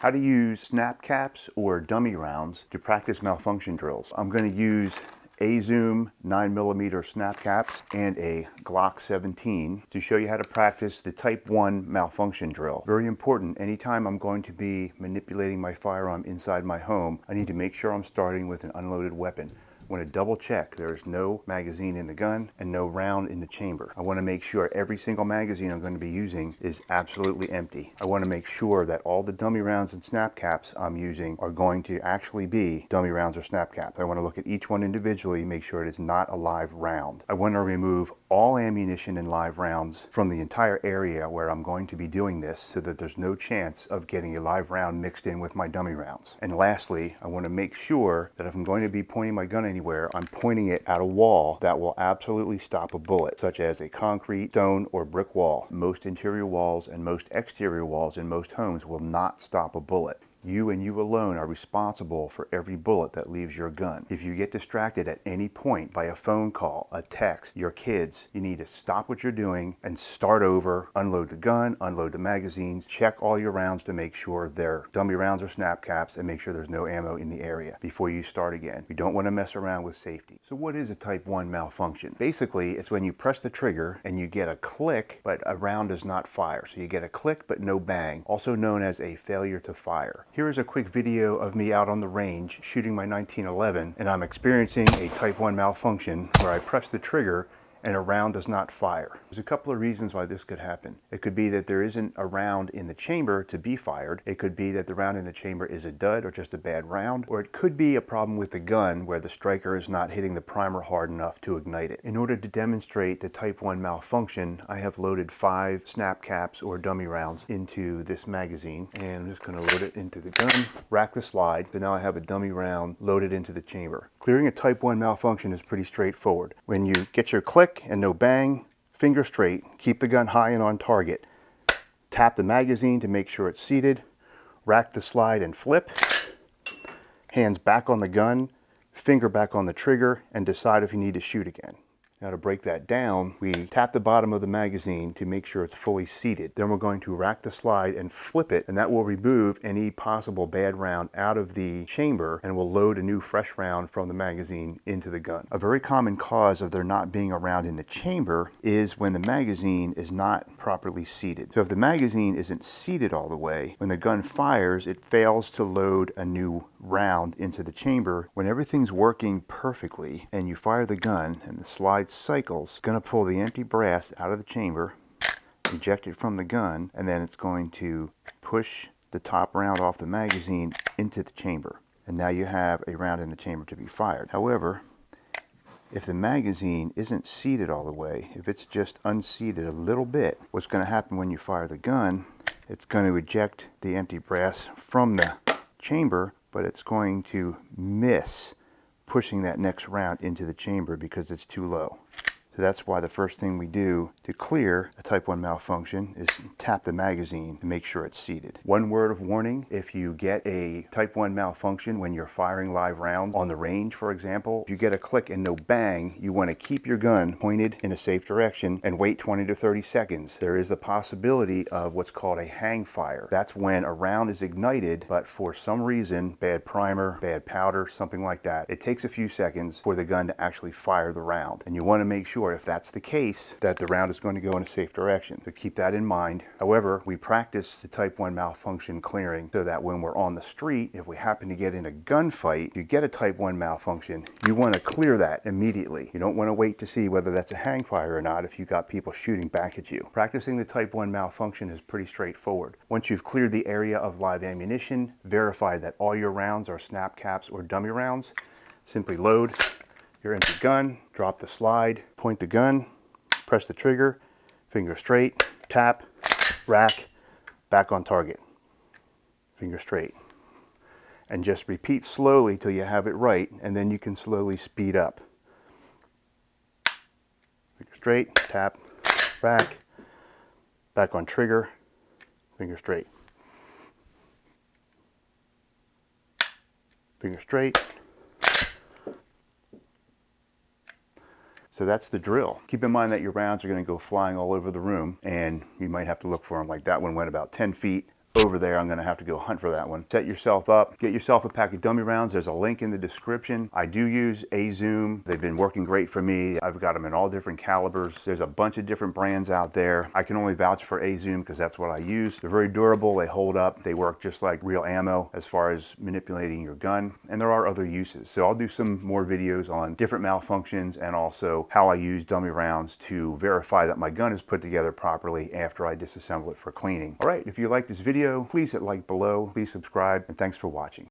How to use snap caps or dummy rounds to practice malfunction drills. I'm going to use a Zoom 9mm snap caps and a Glock 17 to show you how to practice the type 1 malfunction drill. Very important, anytime I'm going to be manipulating my firearm inside my home, I need to make sure I'm starting with an unloaded weapon. I want to double check there's no magazine in the gun and no round in the chamber. I want to make sure every single magazine I'm going to be using is absolutely empty. I want to make sure that all the dummy rounds and snap caps I'm using are going to actually be dummy rounds or snap caps. I want to look at each one individually, make sure it is not a live round. I want to remove all ammunition and live rounds from the entire area where I'm going to be doing this so that there's no chance of getting a live round mixed in with my dummy rounds. And lastly, I want to make sure that if I'm going to be pointing my gun anywhere, I'm pointing it at a wall that will absolutely stop a bullet, such as a concrete, stone, or brick wall. Most interior walls and most exterior walls in most homes will not stop a bullet. You and you alone are responsible for every bullet that leaves your gun. If you get distracted at any point by a phone call, a text, your kids, you need to stop what you're doing and start over, unload the gun, unload the magazines, check all your rounds to make sure they're dummy rounds or snap caps, and make sure there's no ammo in the area before you start again. You don't want to mess around with safety. So what is a type 1 malfunction? Basically, it's when you press the trigger and you get a click, but a round does not fire. So you get a click but no bang, also known as a failure to fire. Here is a quick video of me out on the range shooting my 1911, and I'm experiencing a type 1 malfunction where I press the trigger and a round does not fire. There's a couple of reasons why this could happen. It could be that there isn't a round in the chamber to be fired. It could be that the round in the chamber is a dud or just a bad round, or it could be a problem with the gun where the striker is not hitting the primer hard enough to ignite it. In order to demonstrate the type 1 malfunction, I have loaded 5 snap caps or dummy rounds into this magazine, and I'm just going to load it into the gun, rack the slide, so now I have a dummy round loaded into the chamber. Clearing a type 1 malfunction is pretty straightforward. When you get your click and no bang, finger straight, keep the gun high and on target. Tap the magazine to make sure it's seated, rack the slide and flip, hands back on the gun, finger back on the trigger, and decide if you need to shoot again. Now to break that down, we tap the bottom of the magazine to make sure it's fully seated. Then we're going to rack the slide and flip it, and that will remove any possible bad round out of the chamber and will load a new fresh round from the magazine into the gun. A very common cause of there not being a round in the chamber is when the magazine is not properly seated. So if the magazine isn't seated all the way, when the gun fires, it fails to load a new round into the chamber. When everything's working perfectly and you fire the gun and the slide cycles, it's going to pull the empty brass out of the chamber, eject it from the gun, and then it's going to push the top round off the magazine into the chamber. And now you have a round in the chamber to be fired. However, if the magazine isn't seated all the way, if it's just unseated a little bit, what's going to happen when you fire the gun, it's going to eject the empty brass from the chamber, but it's going to miss pushing that next round into the chamber because it's too low. So that's why the first thing we do to clear a type 1 malfunction is tap the magazine to make sure it's seated. One word of warning: if you get a type 1 malfunction when you're firing live rounds on the range, for example, if you get a click and no bang, you want to keep your gun pointed in a safe direction and wait 20 to 30 seconds. There is the possibility of what's called a hang fire. That's when a round is ignited, but for some reason, bad primer, bad powder, something like that, it takes a few seconds for the gun to actually fire the round. And you want to make sure, if that's the case, that the round is going to go in a safe direction. So keep that in mind. However, we practice the type 1 malfunction clearing so that when we're on the street, if we happen to get in a gunfight, you get a type 1 malfunction, you want to clear that immediately. You don't want to wait to see whether that's a hang fire or not if you got people shooting back at you. Practicing the type 1 malfunction is pretty straightforward. Once you've cleared the area of live ammunition, verify that all your rounds are snap caps or dummy rounds, simply load your empty gun, drop the slide, point the gun, press the trigger, finger straight, tap, rack, back on target, finger straight. And just repeat slowly till you have it right, and then you can slowly speed up. Finger straight, tap, rack, back on trigger, finger straight. Finger straight. So that's the drill. Keep in mind that your rounds are going to go flying all over the room, and you might have to look for them. Like that one went about 10 feet over there. I'm going to have to go hunt for that one. Set yourself up, get yourself a pack of dummy rounds. There's a link in the description. I do use A-Zoom. They've been working great for me. I've got them in all different calibers. There's a bunch of different brands out there. I can only vouch for A-Zoom because that's what I use. They're very durable. They hold up. They work just like real ammo as far as manipulating your gun. And there are other uses. So I'll do some more videos on different malfunctions and also how I use dummy rounds to verify that my gun is put together properly after I disassemble it for cleaning. All right, if you like this video, please hit like below, please subscribe, and thanks for watching.